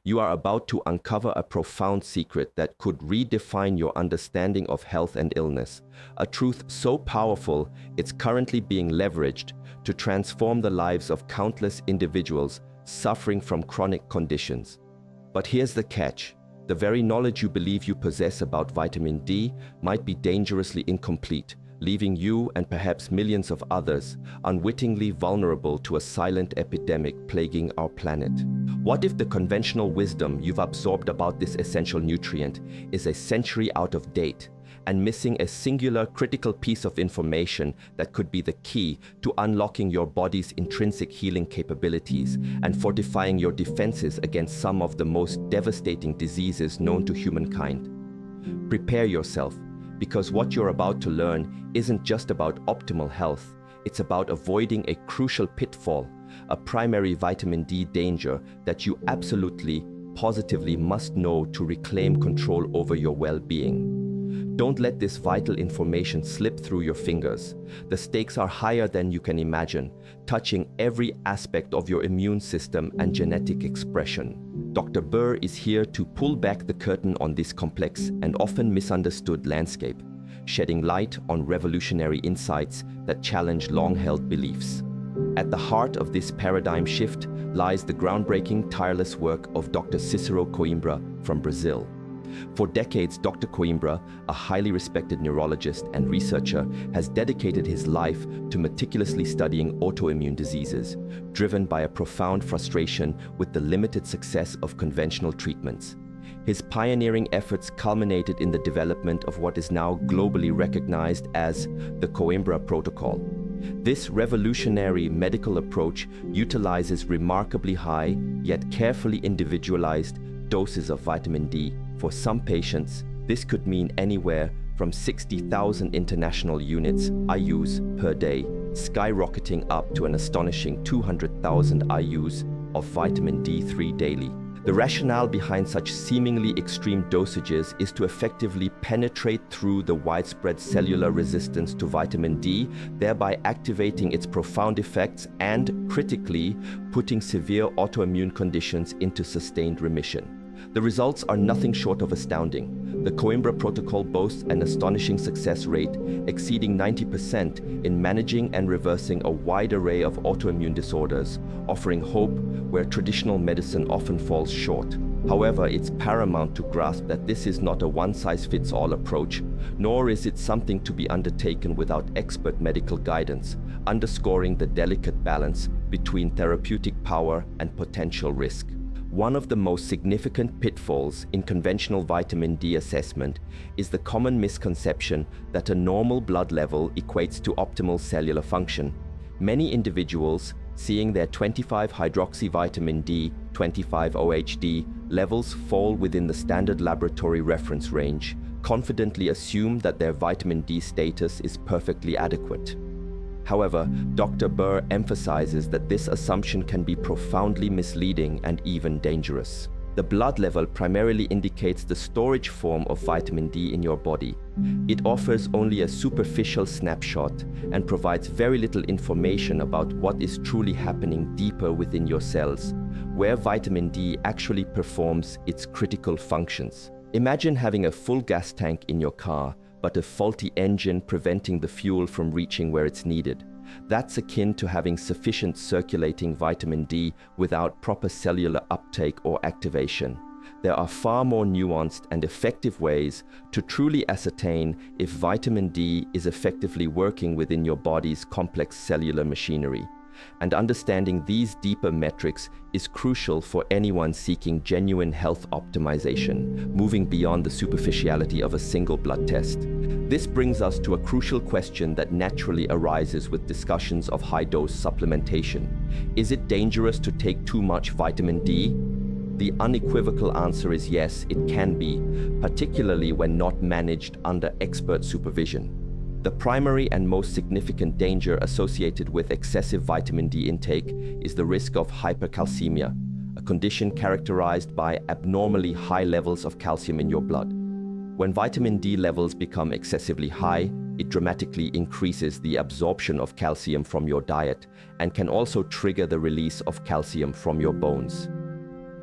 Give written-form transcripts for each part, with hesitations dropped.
You are about to uncover a profound secret that could redefine your understanding of health and illness. A truth so powerful, it's currently being leveraged to transform the lives of countless individuals suffering from chronic conditions. But here's the catch. The very knowledge you believe you possess about vitamin D might be dangerously incomplete, leaving you and perhaps millions of others unwittingly vulnerable to a silent epidemic plaguing our planet. What if the conventional wisdom you've absorbed about this essential nutrient is a century out of date and missing a singular critical piece of information that could be the key to unlocking your body's intrinsic healing capabilities and fortifying your defenses against some of the most devastating diseases known to humankind? Prepare yourself, because what you're about to learn isn't just about optimal health, it's about avoiding a crucial pitfall, a primary vitamin D danger that you absolutely, positively must know to reclaim control over your well-being. Don't let this vital information slip through your fingers. The stakes are higher than you can imagine, touching every aspect of your immune system and genetic expression. Dr. Burr is here to pull back the curtain on this complex and often misunderstood landscape, shedding light on revolutionary insights that challenge long-held beliefs. At the heart of this paradigm shift lies the groundbreaking, tireless work of Dr. Cicero Coimbra from Brazil. For decades, Dr. Coimbra, a highly respected neurologist and researcher, has dedicated his life to meticulously studying autoimmune diseases, driven by a profound frustration with the limited success of conventional treatments. His pioneering efforts culminated in the development of what is now globally recognized as the Coimbra Protocol. This revolutionary medical approach utilizes remarkably high, yet carefully individualized doses of vitamin D. For some patients, this could mean anywhere from 60,000 international units IUs per day, skyrocketing up to an astonishing 200,000 IUs of vitamin D3 daily. The rationale behind such seemingly extreme dosages is to effectively penetrate through the widespread cellular resistance to vitamin D, thereby activating its profound effects and, critically, putting severe autoimmune conditions into sustained remission. The results are nothing short of astounding. The Coimbra Protocol boasts an astonishing success rate, exceeding 90% in managing and reversing a wide array of autoimmune disorders, offering hope where traditional medicine often falls short. However, it's paramount to grasp that this is not a one-size-fits-all approach, nor is it something to be undertaken without expert medical guidance, underscoring the delicate balance between therapeutic power and potential risk. One of the most significant pitfalls in conventional vitamin D assessment is the common misconception that a normal blood level equates to optimal cellular function. Many individuals, seeing their 25-hydroxyvitamin D, 25-OHD levels fall within the standard laboratory reference range, confidently assume that their vitamin D status is perfectly adequate. However, Dr. Burr emphasizes that this assumption can be profoundly misleading and even dangerous. The blood level primarily indicates the storage form of vitamin D in your body. It offers only a superficial snapshot and provides very little information about what is truly happening deeper within your cells, where vitamin D actually performs its critical functions. Imagine having a full gas tank in your car, but a faulty engine preventing the fuel from reaching where it's needed. That's akin to having sufficient circulating vitamin D without proper cellular uptake or activation. There are far more nuanced and effective ways to truly ascertain if vitamin D is effectively working within your body's complex cellular machinery. And understanding these deeper metrics is crucial for anyone seeking genuine health optimization, moving beyond the superficiality of a single blood test. This brings us to a crucial question that naturally arises with discussions of high-dose supplementation. Is it dangerous to take too much vitamin D? The unequivocal answer is yes, it can be, particularly when not managed under expert supervision. The primary and most significant danger associated with excessive vitamin D intake is the risk of hypercalcemia, a condition characterized by abnormally high levels of calcium in your blood. When vitamin D levels become excessively high, it dramatically increases the absorption of calcium from your diet and can also trigger the release of calcium from your bones.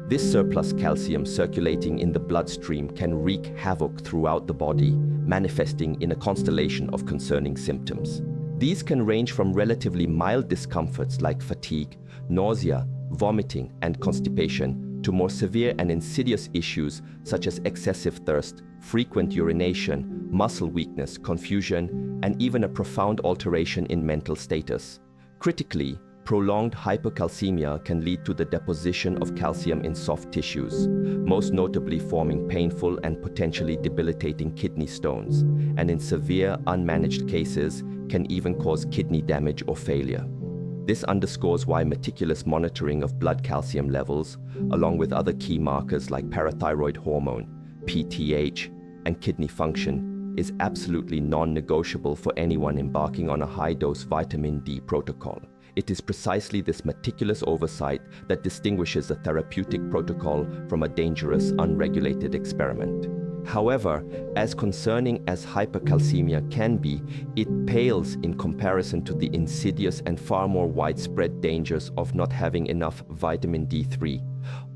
This surplus calcium circulating in the bloodstream can wreak havoc throughout the body, manifesting in a constellation of concerning symptoms. These can range from relatively mild discomforts like fatigue, nausea, vomiting, and constipation, to more severe and insidious issues such as excessive thirst, frequent urination, muscle weakness, confusion, and even a profound alteration in mental status. Critically, prolonged hypercalcemia can lead to the deposition of calcium in soft tissues, most notably forming painful and potentially debilitating kidney stones, and in severe, unmanaged cases, can even cause kidney damage or failure. This underscores why meticulous monitoring of blood calcium levels, along with other key markers like parathyroid hormone, PTH, and kidney function, is absolutely non-negotiable for anyone embarking on a high-dose vitamin D protocol. It is precisely this meticulous oversight that distinguishes a therapeutic protocol from a dangerous, unregulated experiment. However, as concerning as hypercalcemia can be, it pales in comparison to the insidious and far more widespread dangers of not having enough vitamin D3.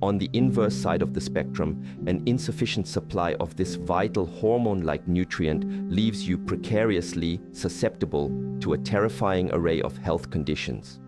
On the inverse side of the spectrum, an insufficient supply of this vital hormone-like nutrient leaves you precariously susceptible to a terrifying array of health conditions.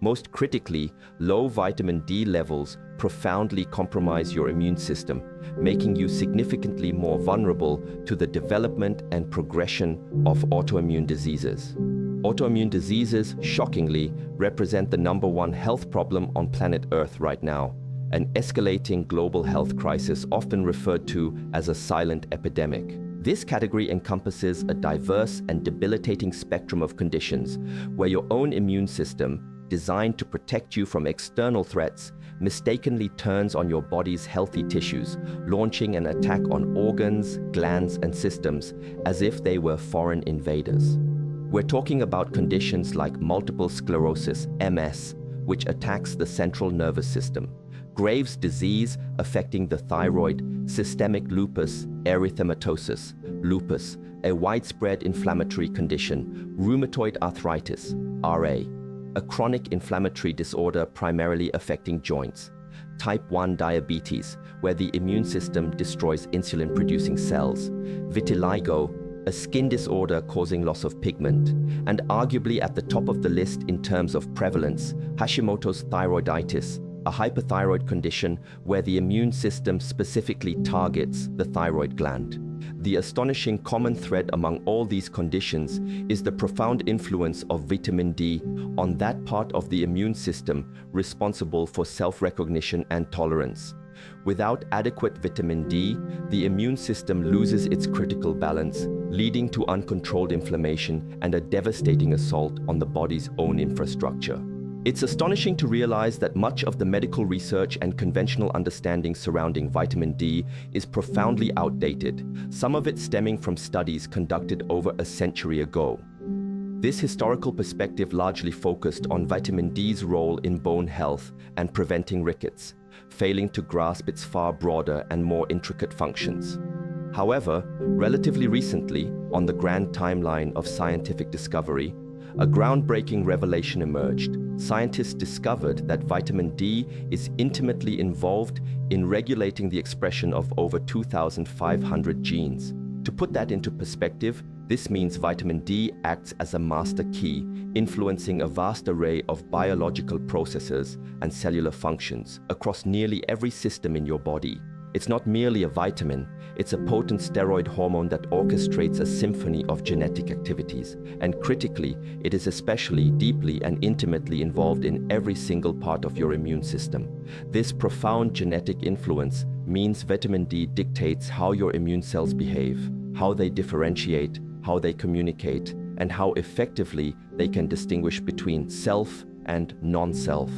Most critically, low vitamin D levels profoundly compromise your immune system, making you significantly more vulnerable to the development and progression of autoimmune diseases. Autoimmune diseases, shockingly, represent the #1 health problem on planet Earth right now, an escalating global health crisis often referred to as a silent epidemic. This category encompasses a diverse and debilitating spectrum of conditions where your own immune system, designed to protect you from external threats, mistakenly turns on your body's healthy tissues, launching an attack on organs, glands, and systems as if they were foreign invaders. We're talking about conditions like multiple sclerosis, MS, which attacks the central nervous system, Graves' disease affecting the thyroid, systemic lupus, erythematosus, lupus, a widespread inflammatory condition, rheumatoid arthritis, RA, a chronic inflammatory disorder primarily affecting joints, type 1 diabetes, where the immune system destroys insulin-producing cells, vitiligo, a skin disorder causing loss of pigment, and arguably at the top of the list in terms of prevalence, Hashimoto's thyroiditis, a hyperthyroid condition where the immune system specifically targets the thyroid gland. The astonishing common thread among all these conditions is the profound influence of vitamin D on that part of the immune system responsible for self-recognition and tolerance. Without adequate vitamin D, the immune system loses its critical balance, leading to uncontrolled inflammation and a devastating assault on the body's own infrastructure. It's astonishing to realize that much of the medical research and conventional understanding surrounding vitamin D is profoundly outdated, some of it stemming from studies conducted over a century ago. This historical perspective largely focused on vitamin D's role in bone health and preventing rickets, failing to grasp its far broader and more intricate functions. However, relatively recently, on the grand timeline of scientific discovery, a groundbreaking revelation emerged. Scientists discovered that vitamin D is intimately involved in regulating the expression of over 2,500 genes. To put that into perspective, this means vitamin D acts as a master key, influencing a vast array of biological processes and cellular functions across nearly every system in your body. It's not merely a vitamin, it's a potent steroid hormone that orchestrates a symphony of genetic activities. And critically, it is especially deeply and intimately involved in every single part of your immune system. This profound genetic influence means vitamin D dictates how your immune cells behave, how they differentiate, how they communicate, and how effectively they can distinguish between self and non-self.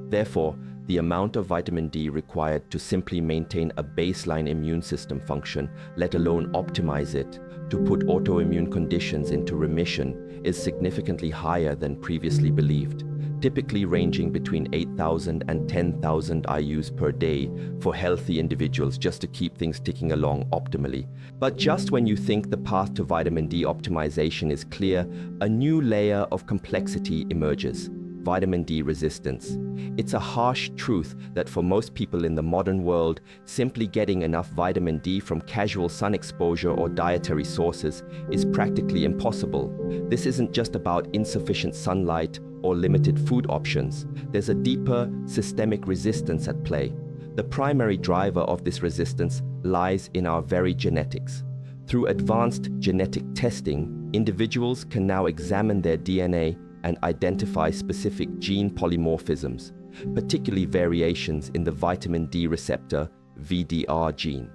Therefore, the amount of vitamin D required to simply maintain a baseline immune system function, let alone optimize it, to put autoimmune conditions into remission, is significantly higher than previously believed, typically ranging between 8,000 and 10,000 IUs per day for healthy individuals just to keep things ticking along optimally. But just when you think the path to vitamin D optimization is clear, a new layer of complexity emerges. vitamin D resistance. It's a harsh truth that for most people in the modern world, simply getting enough vitamin D from casual sun exposure or dietary sources is practically impossible. This isn't just about insufficient sunlight or limited food options. There's a deeper systemic resistance at play. The primary driver of this resistance lies in our very genetics. Through advanced genetic testing, individuals can now examine their DNA and identify specific gene polymorphisms, particularly variations in the vitamin D receptor VDR gene.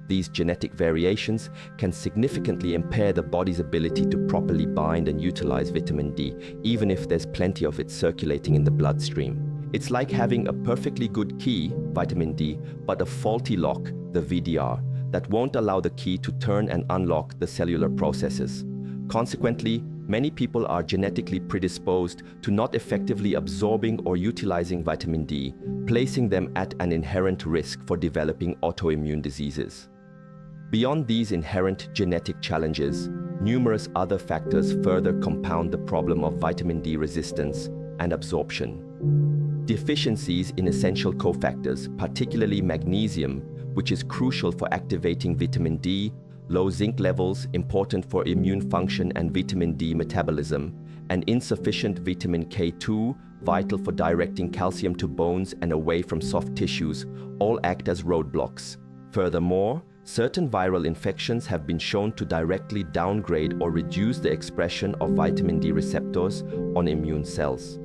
These genetic variations can significantly impair the body's ability to properly bind and utilize vitamin D, even if there's plenty of it circulating in the bloodstream. It's like having a perfectly good key, vitamin D, but a faulty lock, the VDR, that won't allow the key to turn and unlock the cellular processes. Consequently, many people are genetically predisposed to not effectively absorbing or utilizing vitamin D, placing them at an inherent risk for developing autoimmune diseases. Beyond these inherent genetic challenges, numerous other factors further compound the problem of vitamin D resistance and absorption. Deficiencies in essential cofactors, particularly magnesium, which is crucial for activating vitamin D, low zinc levels, important for immune function and vitamin D metabolism, and insufficient vitamin K2, vital for directing calcium to bones and away from soft tissues, all act as roadblocks. Furthermore, certain viral infections have been shown to directly downgrade or reduce the expression of vitamin D receptors on immune cells.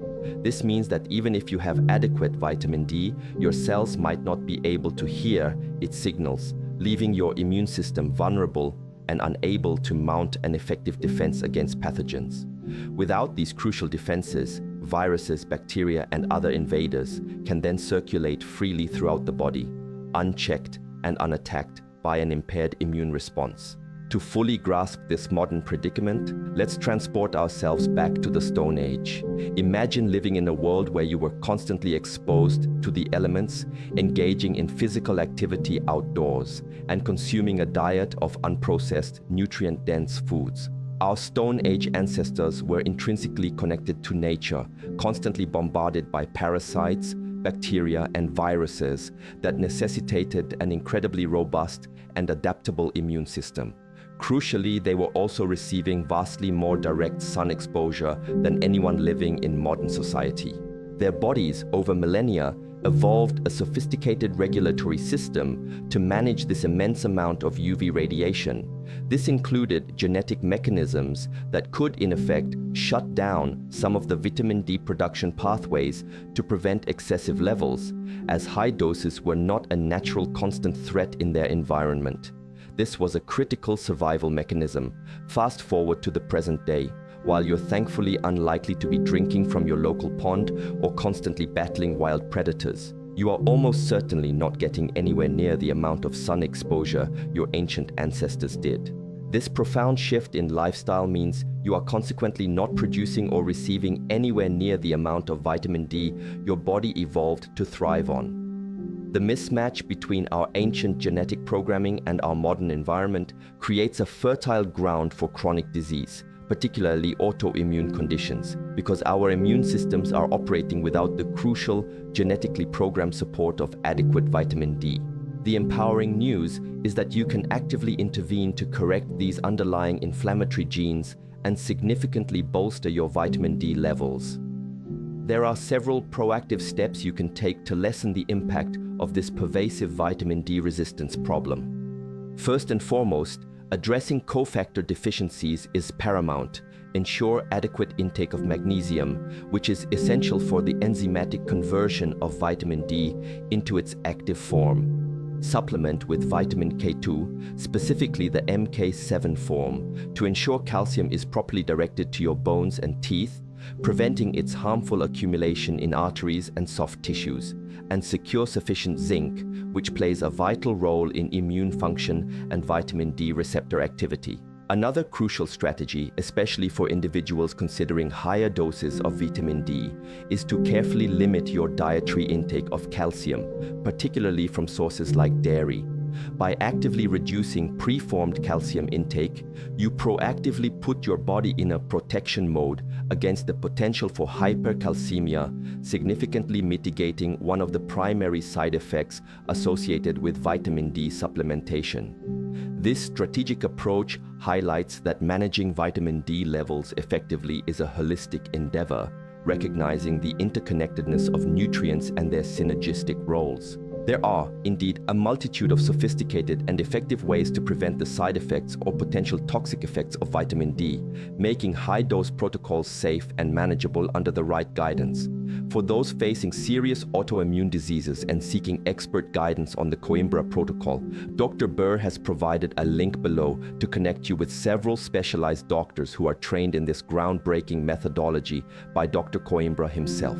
This means that even if you have adequate vitamin D, your cells might not be able to hear its signals, leaving your immune system vulnerable and unable to mount an effective defense against pathogens. Without these crucial defenses, viruses, bacteria, and other invaders can then circulate freely throughout the body, unchecked and unattacked by an impaired immune response. To fully grasp this modern predicament, let's transport ourselves back to the Stone Age. Imagine living in a world where you were constantly exposed to the elements, engaging in physical activity outdoors, and consuming a diet of unprocessed, nutrient-dense foods. Our Stone Age ancestors were intrinsically connected to nature, constantly bombarded by parasites, bacteria, and viruses that necessitated an incredibly robust and adaptable immune system. Crucially, they were also receiving vastly more direct sun exposure than anyone living in modern society. Their bodies, over millennia, evolved a sophisticated regulatory system to manage this immense amount of UV radiation. This included genetic mechanisms that could, in effect, shut down some of the vitamin D production pathways to prevent excessive levels, as high doses were not a natural constant threat in their environment. This was a critical survival mechanism. Fast forward to the present day. While you're thankfully unlikely to be drinking from your local pond or constantly battling wild predators, you are almost certainly not getting anywhere near the amount of sun exposure your ancient ancestors did. This profound shift in lifestyle means you are consequently not producing or receiving anywhere near the amount of vitamin D your body evolved to thrive on. The mismatch between our ancient genetic programming and our modern environment creates a fertile ground for chronic disease, particularly autoimmune conditions, because our immune systems are operating without the crucial genetically programmed support of adequate vitamin D. The empowering news is that you can actively intervene to correct these underlying inflammatory genes and significantly bolster your vitamin D levels. There are several proactive steps you can take to lessen the impact of this pervasive vitamin D resistance problem. First and foremost, addressing cofactor deficiencies is paramount. Ensure adequate intake of magnesium, which is essential for the enzymatic conversion of vitamin D into its active form. Supplement with vitamin K2, specifically the MK7 form, to ensure calcium is properly directed to your bones and teeth, preventing its harmful accumulation in arteries and soft tissues, and secure sufficient zinc, which plays a vital role in immune function and vitamin D receptor activity. Another crucial strategy, especially for individuals considering higher doses of vitamin D, is to carefully limit your dietary intake of calcium, particularly from sources like dairy. By actively reducing preformed calcium intake, you proactively put your body in a protection mode against the potential for hypercalcemia, significantly mitigating one of the primary side effects associated with vitamin D supplementation. This strategic approach highlights that managing vitamin D levels effectively is a holistic endeavor, recognizing the interconnectedness of nutrients and their synergistic roles. There are, indeed, a multitude of sophisticated and effective ways to prevent the side effects or potential toxic effects of vitamin D, making high-dose protocols safe and manageable under the right guidance. For those facing serious autoimmune diseases and seeking expert guidance on the Coimbra protocol, Dr. Burr has provided a link below to connect you with several specialized doctors who are trained in this groundbreaking methodology by Dr. Coimbra himself.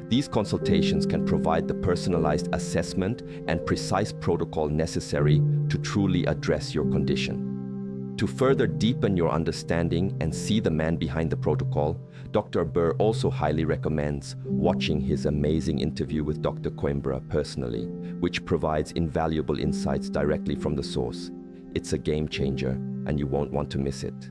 These consultations can provide the personalized assessment and precise protocol necessary to truly address your condition. To further deepen your understanding and see the man behind the protocol, Dr. Burr also highly recommends watching his amazing interview with Dr. Coimbra personally, which provides invaluable insights directly from the source. It's a game changer, and you won't want to miss it.